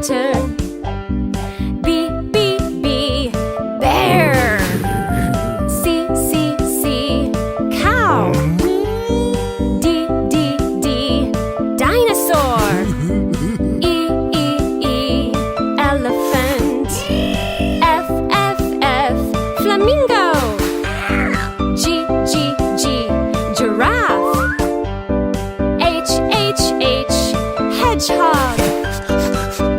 alligator. B, B, B, bear. C, C, C, cow. D, D, D, dinosaur. E, E, E, elephant. F, F, F, flamingo. G, G, G, giraffe. H, H, H, hedgehog.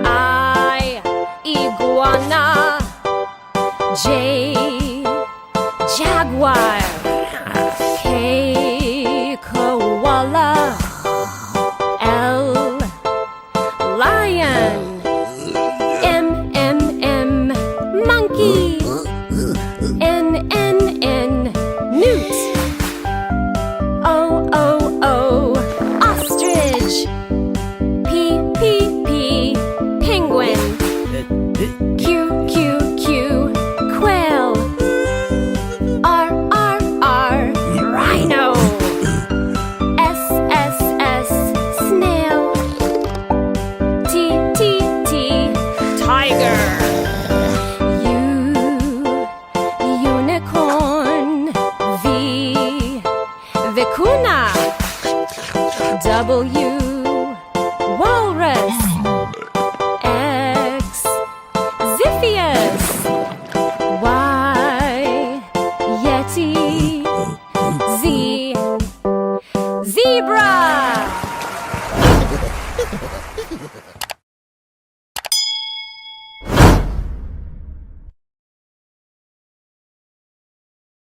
I, iguana. J, jaguar. K, koala. L, lion. M, M, M, monkey. N, N, N, newt. O, O, O, ostrich. P, P, P, penguin. Q, Q, Q, quail. R, R, R, rhino. S, S, S, snail. T, T, T, tiger. U, unicorn. V, vicuna. W,